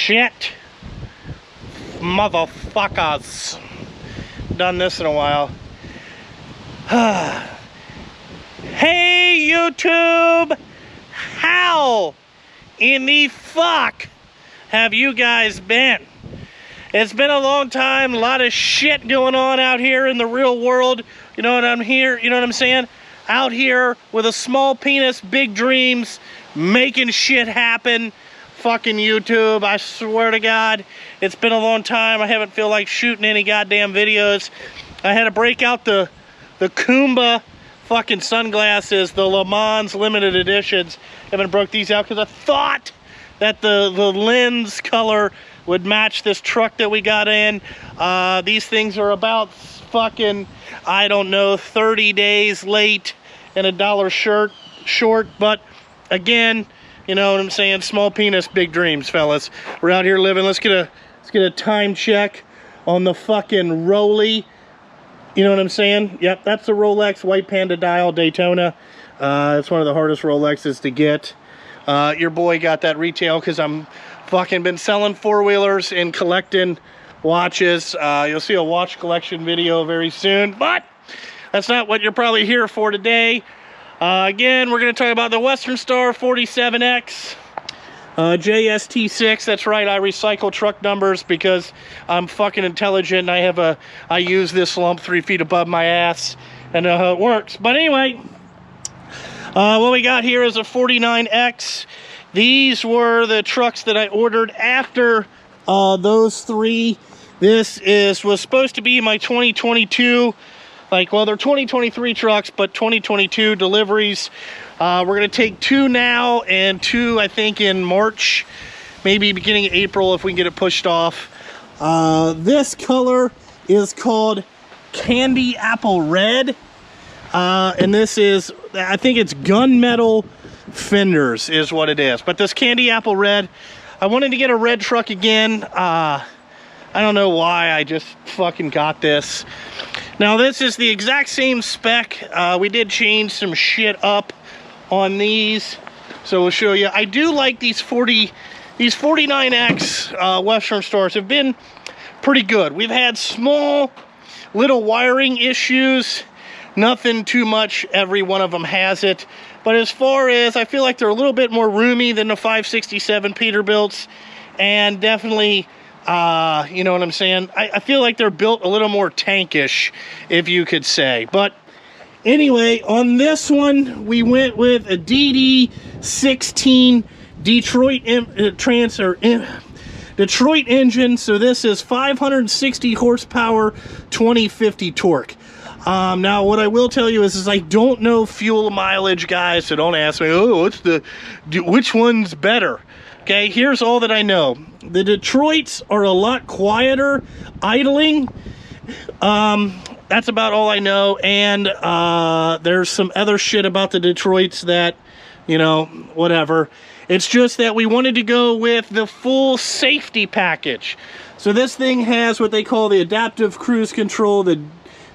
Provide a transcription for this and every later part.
Shit. Motherfuckers. Done this in a while. Hey, YouTube! How in the fuck have you guys been? It's been a long time, a lot of shit going on out here in the real world. You know what I'm here, you know what I'm saying? Out here with a small penis, big dreams, making shit happen. Fucking YouTube, I swear to God, it's been a long time. I haven't feel like shooting any goddamn videos. I had to break out the Kumba fucking sunglasses, the Le Mans limited editions. I haven't broke these out because I thought that the lens color would match this truck that we got in. These things are about fucking, I don't know, 30 days late and $1 short, but again, you know what I'm saying? Small penis, big dreams, fellas. We're out here living. Let's get a time check on the fucking Rolly. You know what I'm saying? Yep, that's the Rolex White Panda Dial Daytona. It's one of the hardest Rolexes to get. Your boy got that retail because I'm fucking been selling four-wheelers and collecting watches. You'll see a watch collection video very soon, but that's not what you're probably here for today. Again, we're going to talk about the Western Star 47X, JST6. That's right, I recycle truck numbers because I'm fucking intelligent and I use this lump 3 feet above my ass and know how it works. But anyway, what we got here is a 49X. These were the trucks that I ordered after those three. This was supposed to be my 2022. Well, they're 2023 trucks, but 2022 deliveries. We're going to take 2 now and 2, I think, in March, maybe beginning of April if we can get it pushed off. This color is called Candy Apple Red. And this is, I think it's gunmetal fenders is what it is. But this Candy Apple Red, I wanted to get a red truck again. I don't know why, I just fucking got this. Now this is the exact same spec. We did change some shit up on these, so we'll show you. I do like these 49X Western Stars have been pretty good. We've had small little wiring issues, nothing too much. Every one of them has it. But as far as, I feel like they're a little bit more roomy than the 567 Peterbilts, and definitely you know what I'm saying? I feel like they're built a little more tankish, if you could say. But anyway, on this one, we went with a DD16 Detroit engine. So this is 560 horsepower, 2050 torque. Now, what I will tell you is I don't know fuel mileage, guys, so don't ask me, oh, which one's better? Okay, here's all that I know. The Detroits are a lot quieter idling. That's about all I know. And there's some other shit about the Detroits that, you know, whatever. It's just that we wanted to go with the full safety package. So this thing has what they call the adaptive cruise control, the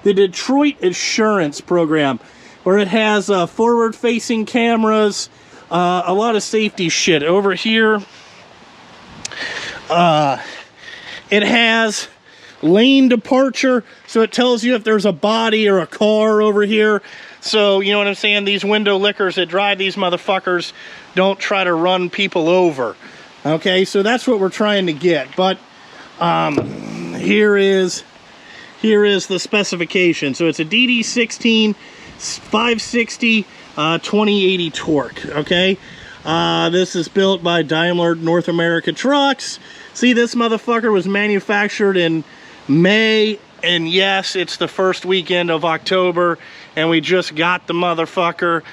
Detroit Assurance program, where it has forward-facing cameras, a lot of safety shit. Over here, it has lane departure, so it tells you if there's a body or a car over here. So, you know what I'm saying? These window lickers that drive these motherfuckers don't try to run people over. Okay, so that's what we're trying to get. But here is the specification. So it's a DD16 560 2080 torque. Okay, this is built by Daimler North America Trucks. See, this motherfucker was manufactured in May, and yes, it's the first weekend of October, and we just got the motherfucker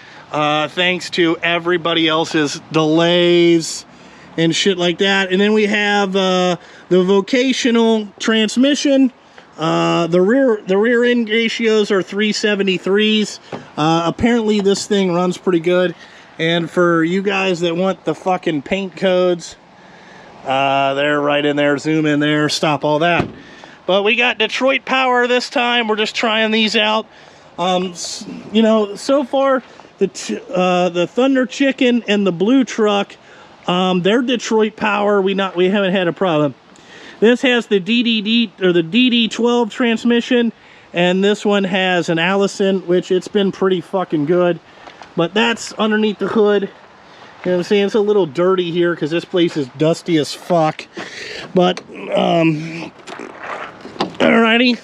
thanks to everybody else's delays and shit like that. And then we have the vocational transmission. The rear end ratios are 373s. Apparently this thing runs pretty good. And for you guys that want the fucking paint codes, they're right in there. Zoom in there, stop all that. But we got Detroit power this time. We're just trying these out. You know, so far the Thunder Chicken and the Blue Truck They're Detroit power. We haven't had a problem. This has the DDD or the DD12 transmission, and this one has an Allison, which it's been pretty fucking good. But that's underneath the hood. You know what I'm saying? It's a little dirty here because this place is dusty as fuck. But alrighty.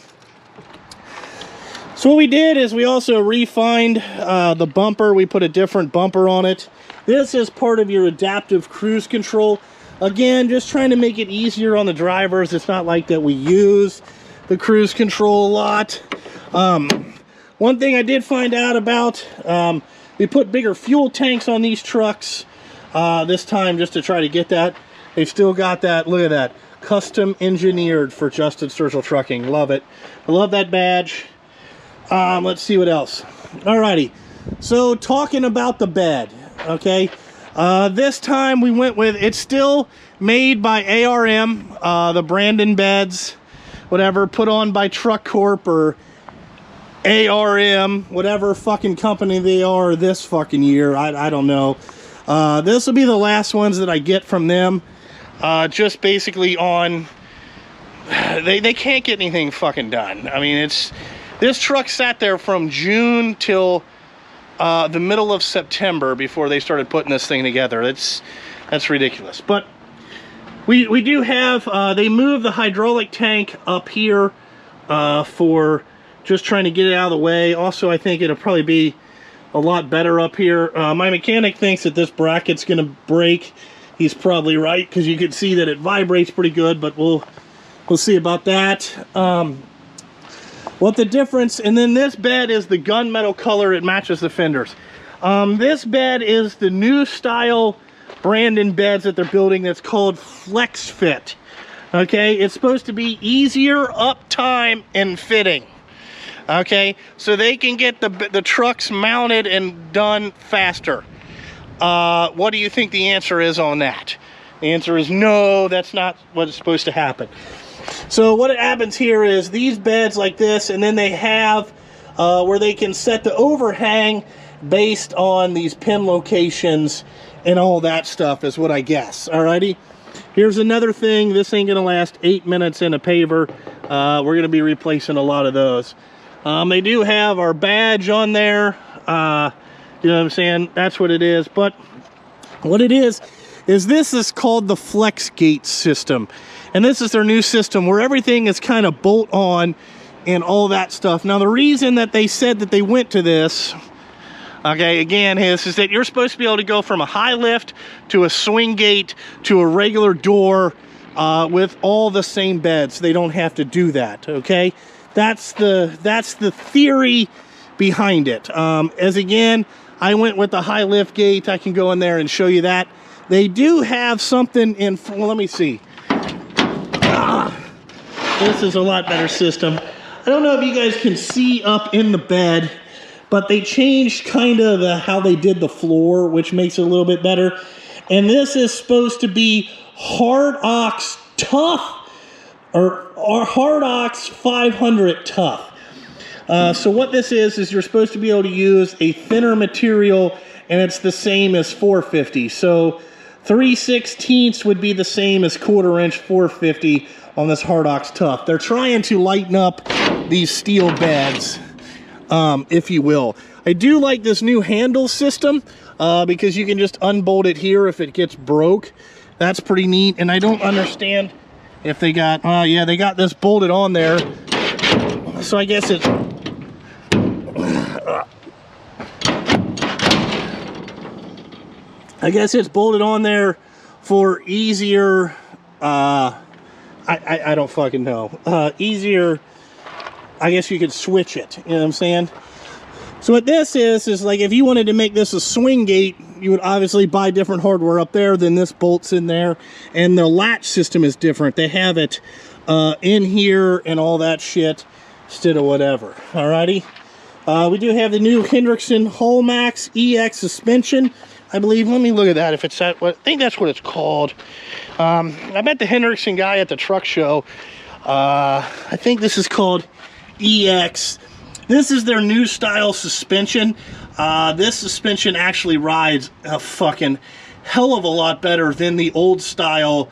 So what we did is we also refined the bumper. We put a different bumper on it. This is part of your adaptive cruise control. Again, just trying to make it easier on the drivers. It's not like that we use the cruise control a lot. One thing I did find out about, we put bigger fuel tanks on these trucks this time just to try to get that. They've still got that, look at that, custom engineered for Justin Sturgill Trucking. Love it. I love that badge. Let's see what else. Alrighty, so talking about the bed, okay? This time we went with, it's still made by ARM, the Brandon beds, whatever, put on by Truck Corp or ARM, whatever fucking company they are this fucking year. I don't know. This will be the last ones that I get from them. Just basically on, they can't get anything fucking done. I mean, this truck sat there from June till the middle of September before they started putting this thing together. That's ridiculous. But we do have, they moved the hydraulic tank up here for just trying to get it out of the way. Also, I think it'll probably be a lot better up here. My mechanic thinks that this bracket's gonna break. He's probably right, because you can see that it vibrates pretty good, but we'll see about that. What the difference, and then this bed is the gunmetal color. It matches the fenders. This bed is the new style Brandon beds that they're building that's called Flex Fit. Okay, it's supposed to be easier uptime and fitting. Okay, so they can get the trucks mounted and done faster. What do you think the answer is on that? The answer is no, that's not what is supposed to happen. So what happens here is these beds like this, and then they have where they can set the overhang based on these pin locations and all that stuff is what I guess. Alrighty. Here's another thing. This ain't gonna last 8 minutes in a paver. We're gonna be replacing a lot of those. They do have our badge on there. You know what I'm saying? That's what it is. But what it is this is called the Flex Gate system. And this is their new system where everything is kind of bolt on and all that stuff. Now, the reason that they said that they went to this, okay, again, is that you're supposed to be able to go from a high lift to a swing gate to a regular door with all the same beds. They don't have to do that, okay? That's the theory behind it. As again, I went with the high lift gate. I can go in there and show you that. They do have something in, well, let me see. This is a lot better system. I don't know if you guys can see up in the bed, but they changed kind of how they did the floor, which makes it a little bit better. And this is supposed to be Hard Ox Tough, or Hard Ox 500 Tough. So what this is you're supposed to be able to use a thinner material, and it's the same as 450. So 3/16 would be the same as 1/4 inch 450 on this Hard Ox Tough. They're trying to lighten up these steel beds, if you will. I do like this new handle system because you can just unbolt it here if it gets broke. That's pretty neat. And I don't understand if they got, yeah, they got this bolted on there. So I guess it's, bolted on there for easier, I don't fucking know. Easier, I guess you could switch it, you know what I'm saying? So what this is like if you wanted to make this a swing gate, you would obviously buy different hardware up there, then this bolts in there, and the latch system is different. They have it in here and all that shit instead of whatever, alrighty? We do have the new Hendrickson Hull Max EX suspension, I believe. Let me look at that if it's that. I think that's what it's called. I met the Hendrickson guy at the truck show. I think this is called EX. This is their new style suspension. This suspension actually rides a fucking hell of a lot better than the old style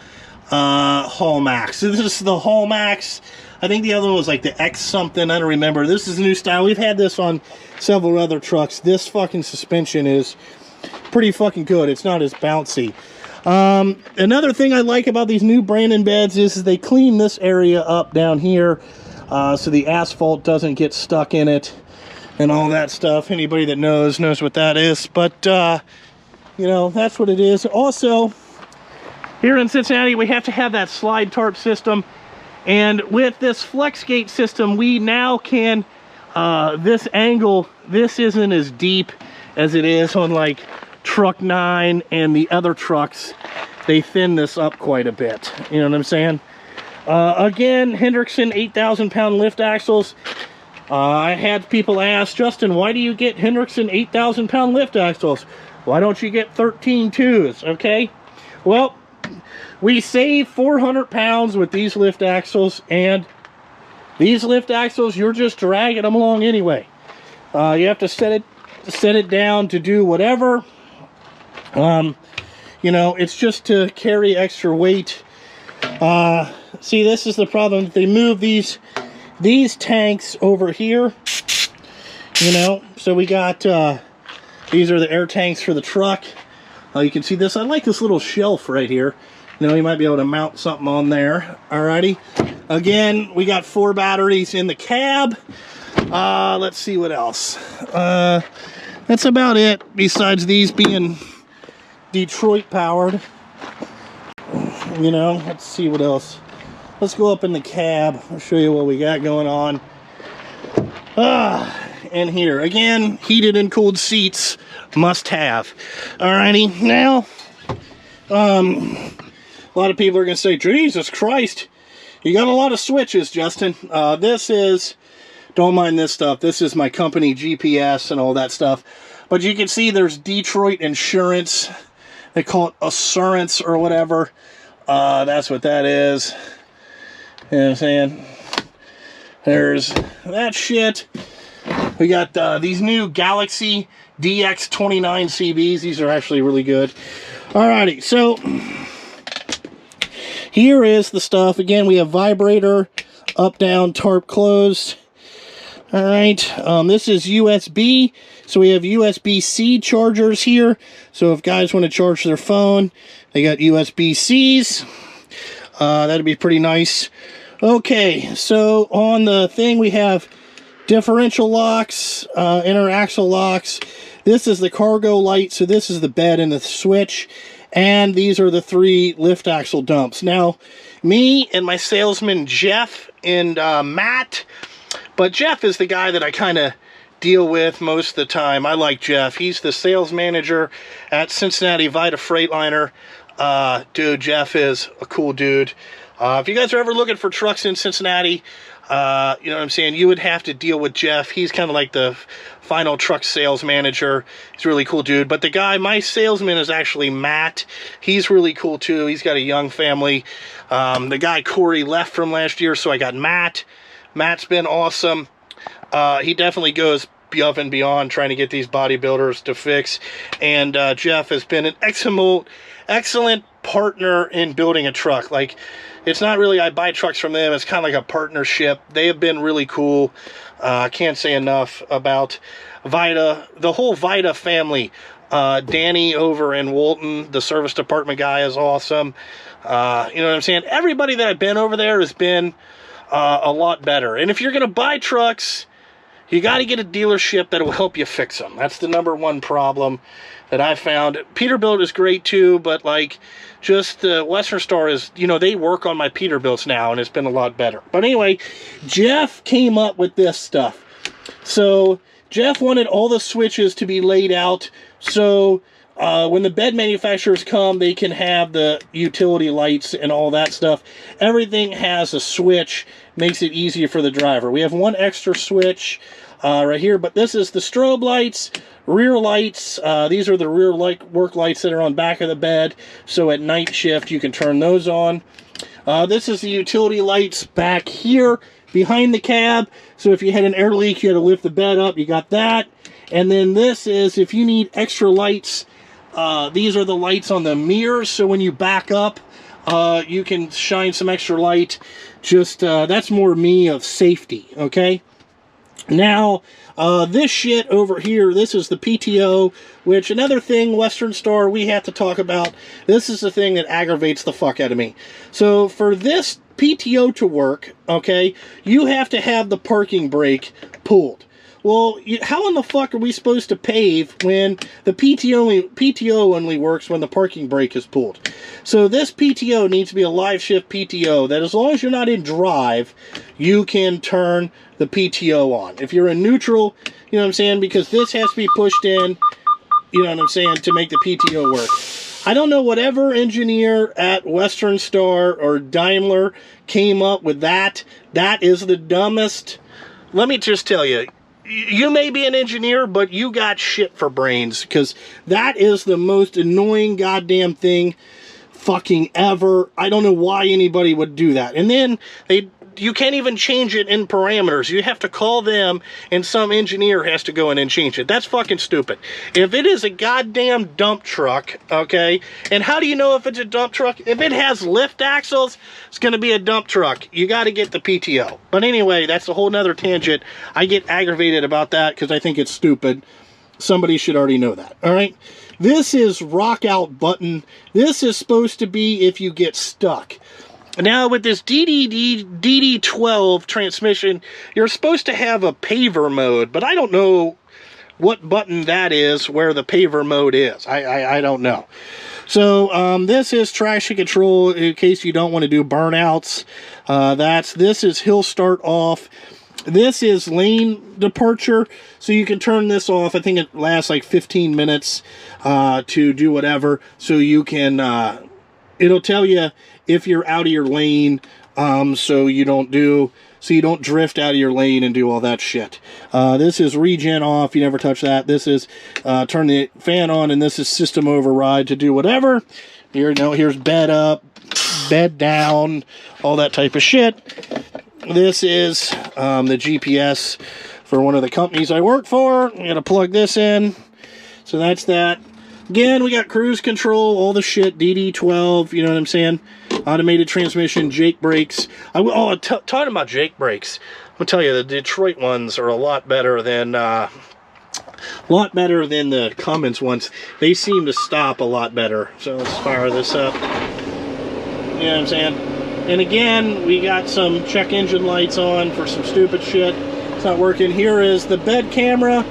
Hallmax. So this is the Hallmax. I think the other one was like the X something, I don't remember. This is a new style. We've had this on several other trucks. This fucking suspension is pretty fucking good. It's not as bouncy. Another thing I like about these new Brandon beds is they clean this area up down here, so the asphalt doesn't get stuck in it and all that stuff. Anybody that knows what that is. But you know, that's what it is. Also, here in Cincinnati, we have to have that slide tarp system. And with this flex gate system, we now can, this angle, this isn't as deep as it is on like truck 9 and the other trucks. They thin this up quite a bit. You know what I'm saying? Again, Hendrickson 8,000 pound lift axles. I had people ask, Justin, why do you get Hendrickson 8,000 pound lift axles? Why don't you get 13 twos? Okay, well, we save 400 pounds with these lift axles, and these lift axles, you're just dragging them along anyway. You have to set it down to do whatever. You know, it's just to carry extra weight. See, this is the problem. They move these tanks over here, you know, so we got these are the air tanks for the truck. You can see this. I like this little shelf right here. You know, you might be able to mount something on there. Alrighty. Again, we got 4 batteries in the cab. Let's see what else. That's about it, besides these being Detroit powered. You know, let's see what else. Let's go up in the cab. I'll show you what we got going on. And here, again, heated and cooled seats, must have. Alrighty, now, a lot of people are going to say, Jesus Christ, you got a lot of switches, Justin. This is, don't mind this stuff, this is my company GPS and all that stuff. But you can see there's Detroit Insurance. They call it Assurance or whatever. That's what that is. You know what I'm saying? There's that shit. We got these new Galaxy DX29 CBs. These are actually really good. Alrighty, so here is the stuff. Again, we have vibrator, up, down, tarp closed. Alright, this is USB. So we have USB-C chargers here. So if guys want to charge their phone, they got USB-Cs. That'd be pretty nice. Okay, so on the thing we have differential locks, inner axle locks. This is the cargo light, so this is the bed and the switch. And these are the 3 lift axle dumps. Now, me and my salesman Jeff and Matt, but Jeff is the guy that I kind of deal with most of the time. I like Jeff. He's the sales manager at Cincinnati Vita Freightliner. Dude, Jeff is a cool dude. If you guys are ever looking for trucks in Cincinnati, you know what I'm saying, you would have to deal with Jeff. He's kind of like the final truck sales manager. He's a really cool dude. But the guy, my salesman, is actually Matt. He's really cool too. He's got a young family. The guy Corey left from last year, so I got Matt. Matt's been awesome. He definitely goes above and beyond trying to get these bodybuilders to fix. And Jeff has been an excellent partner in building a truck. Like, it's not really I buy trucks from them. It's kind of like a partnership. They have been really cool. I can't say enough about Vita, the whole Vita family. Danny over in Walton, the service department guy, is awesome. You know what I'm saying? Everybody that I've been over there has been a lot better. And if you're going to buy trucks, you got to get a dealership that will help you fix them. That's the #1 problem that I found. Peterbilt is great too, but like, just the Western Star is, you know, they work on my Peterbilts now, and it's been a lot better. But anyway, Jeff came up with this stuff. So Jeff wanted all the switches to be laid out, so when the bed manufacturers come, they can have the utility lights and all that stuff. Everything has a switch, makes it easier for the driver. We have 1 extra switch right here, but this is the strobe lights, rear lights. These are the rear work lights that are on back of the bed, so at night shift you can turn those on. This is the utility lights back here behind the cab, so if you had an air leak, you had to lift the bed up, you got that. And then this is if you need extra lights These are the lights on the mirrors, so when you back up, you can shine some extra light. Just, that's more me of safety, okay? Now, this shit over here, this is the PTO, which another thing, Western Star, we have to talk about. This is the thing that aggravates the fuck out of me. So, for this PTO to work, okay, you have to have the parking brake pulled. Well, how in the fuck are we supposed to pave when the PTO only works when the parking brake is pulled? So this PTO needs to be a live shift PTO that as long as you're not in drive, you can turn the PTO on. If you're in neutral, you know what I'm saying, because this has to be pushed in, you know what I'm saying, to make the PTO work. I don't know, whatever engineer at Western Star or Daimler came up with that. That is the dumbest. Let me just tell you, you may be an engineer, but you got shit for brains, because that is the most annoying goddamn thing fucking ever. I don't know why anybody would do that. And then you can't even change it in parameters. You have to call them, and some engineer has to go in and change it. That's fucking stupid. If it is a goddamn dump truck, okay, and how do you know if it's a dump truck? If it has lift axles, it's going to be a dump truck. You got to get the PTO. But anyway, that's a whole nother tangent. I get aggravated about that because I think it's stupid. Somebody should already know that, all right? This is rock out button. This is supposed to be if you get stuck. Now, with this DD12 transmission, you're supposed to have a paver mode, but I don't know what button that is where the paver mode is. I don't know. So, this is traction control in case you don't want to do burnouts. This is hill start off. This is lane departure, so you can turn this off. I think it lasts like 15 minutes to do whatever, so you can, it'll tell you if you're out of your lane, so you don't drift out of your lane and do all that shit. This is regen off, you never touch that. This is turn the fan on, and this is system override to do whatever. Here's bed up, bed down, all that type of shit. This is the GPS for one of the companies I work for. I'm going to plug this in. So that's that. Again, we got cruise control, all the shit, DD12, you know what I'm saying? Automated transmission, Jake brakes. Talking about Jake brakes, I'm going to tell you, the Detroit ones are a lot better than the Cummins ones. They seem to stop a lot better. So let's fire this up. You know what I'm saying? And again, we got some check engine lights on for some stupid shit. It's not working. Here is the bed camera.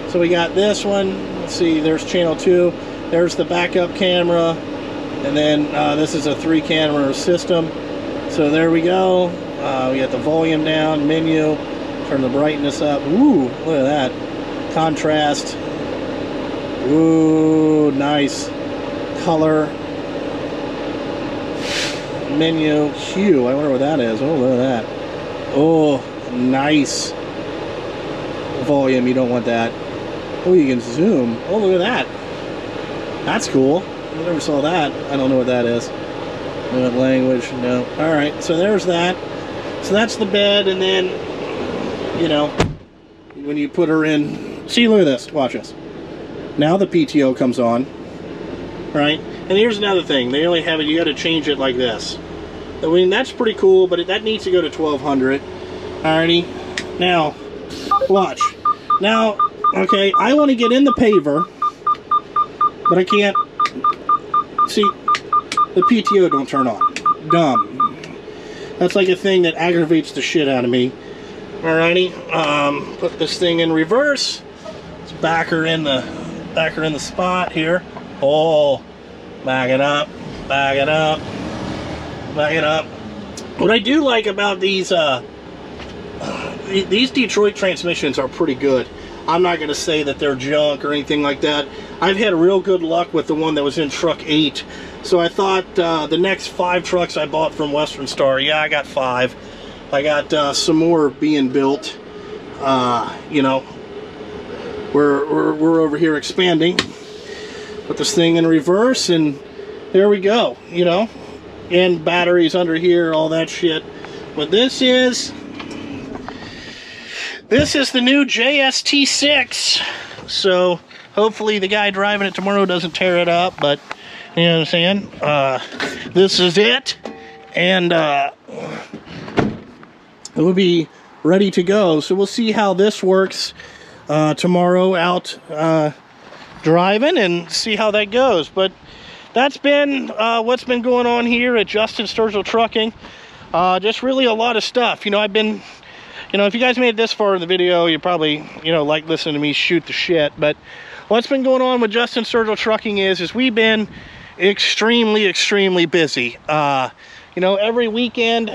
So we got this one. Let's see, there's channel 2. There's the backup camera. And then this is a 3-camera system. So there we go. We got the volume down, menu. Turn the brightness up. Ooh, look at that. Contrast. Ooh, nice. Color. Menu, hue, I wonder what that is. Oh, look at that. Oh, nice. Volume, you don't want that. Oh, you can zoom. Oh, look at that. That's cool. I never saw that. I don't know what that is. No language, no. Alright, so there's that. So that's the bed, and then, you know, when you put her in... See, look at this. Watch this. Now the PTO comes on. Right? And here's another thing. They only have it, you got to change it like this. I mean, that's pretty cool, but that needs to go to 1200. Alrighty. Now, watch. Now, okay, I want to get in the paver, but I can't. See, the PTO don't turn on. Dumb. That's like a thing that aggravates the shit out of me. Alrighty. Put this thing in reverse. Let's back her in the spot here. Oh, back it up, back it up, back it up. What I do like about these Detroit transmissions are pretty good. I'm not going to say that they're junk or anything like that. I've had real good luck with the one that was in truck 8. So I thought the next 5 trucks I bought from Western Star, yeah, I got 5. I got some more being built. You know, we're over here expanding. Put this thing in reverse, and there we go, you know, and batteries under here, all that shit. But this is the new JST6. So Hopefully the guy driving it tomorrow doesn't tear it up, but you know what I'm saying? This is it, and it will be ready to go. So we'll see how this works tomorrow out driving and see how that goes. But that's been what's been going on here at Justin Sturgill Trucking. Just really a lot of stuff. You know, I've been, you know, if you guys made it this far in the video, you probably, you know, like listening to me shoot the shit. But what's been going on with Justin Sturgill Trucking is we've been extremely busy. You know, every weekend,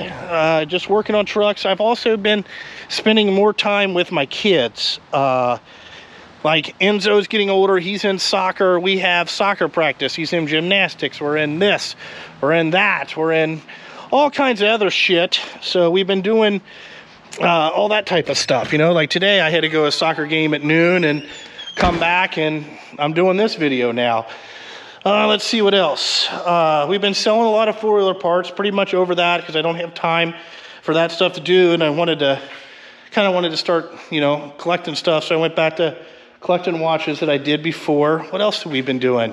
just working on trucks. I've also been spending more time with my kids. Like Enzo's getting older, he's in soccer, we have soccer practice, he's in gymnastics, we're in this, we're in that, we're in all kinds of other shit. So we've been doing all that type of stuff, you know, like today I had to go to a soccer game at noon and come back, and I'm doing this video now. Let's see what else. We've been selling a lot of four-wheeler parts, pretty much over that because I don't have time for that stuff to do, and I wanted to start, you know, collecting stuff. So I went back to collecting watches that I did before. What else have we been doing?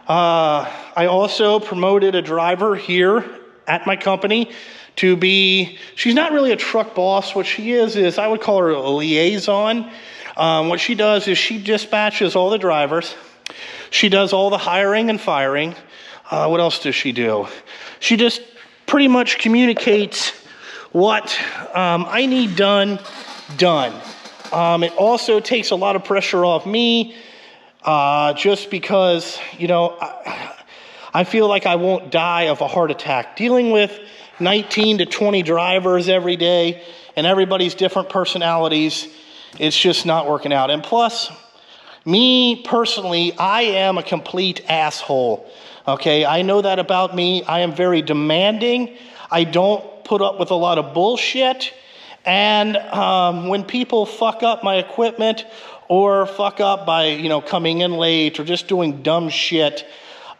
I also promoted a driver here at my company to be, she's not really a truck boss. What she is I would call her a liaison. What she does is she dispatches all the drivers. She does all the hiring and firing. What else does she do? She just pretty much communicates what I need done. It also takes a lot of pressure off me, just because, you know, I feel like I won't die of a heart attack. Dealing with 19 to 20 drivers every day and everybody's different personalities, it's just not working out. And plus, me personally, I am a complete asshole. Okay, I know that about me. I am very demanding. I don't put up with a lot of bullshit. And when people fuck up my equipment or fuck up by, you know, coming in late or just doing dumb shit,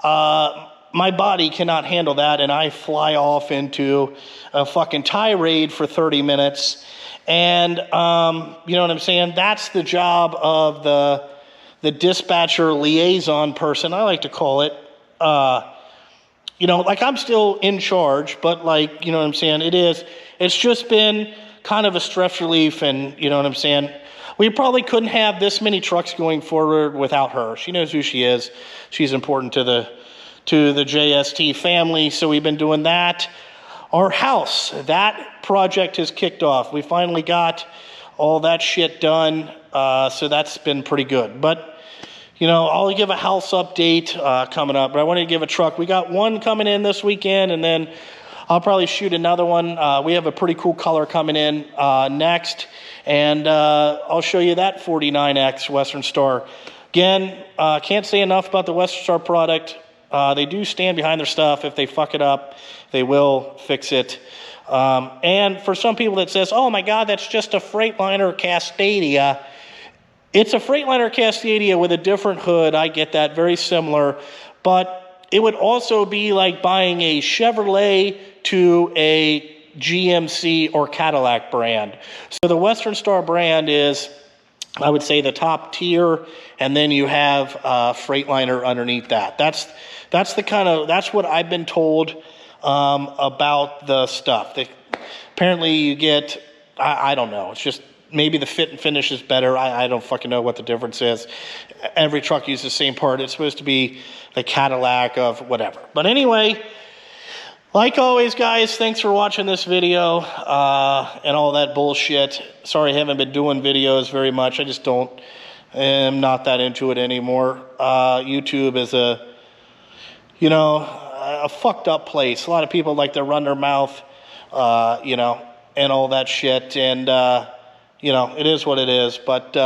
my body cannot handle that, and I fly off into a fucking tirade for 30 minutes. And you know what I'm saying? That's the job of the dispatcher liaison person, I like to call it. You know, like I'm still in charge, but like, you know what I'm saying? It's just been kind of a stress relief, and you know what I'm saying? We probably couldn't have this many trucks going forward without her. She knows who she is. She's important to the JST family, so we've been doing that. Our house, that project has kicked off. We finally got all that shit done, so that's been pretty good. But, you know, I'll give a house update coming up, but I wanted to give a truck. We got one coming in this weekend, and then I'll probably shoot another one. We have a pretty cool color coming in next, and I'll show you that 49X Western Star. Again, can't say enough about the Western Star product. They do stand behind their stuff. If they fuck it up, they will fix it. And for some people that says, oh my God, that's just a Freightliner Cascadia. It's a Freightliner Cascadia with a different hood. I get that, very similar. But it would also be like buying a Chevrolet to a GMC or Cadillac brand. So the Western Star brand is, I would say, the top tier, and then you have Freightliner underneath that. That's what I've been told about the stuff. Apparently you get, I don't know, it's just maybe the fit and finish is better. I don't fucking know what the difference is. Every truck uses the same part. It's supposed to be the Cadillac of whatever. But anyway, like always, guys, thanks for watching this video and all that bullshit. Sorry I haven't been doing videos very much. I just am not that into it anymore. YouTube is a fucked up place. A lot of people like to run their mouth, and all that shit. And, it is what it is. But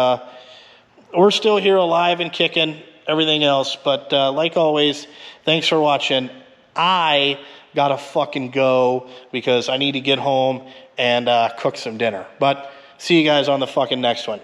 we're still here alive and kicking, everything else. But like always, thanks for watching. I gotta fucking go because I need to get home and cook some dinner. But see you guys on the fucking next one.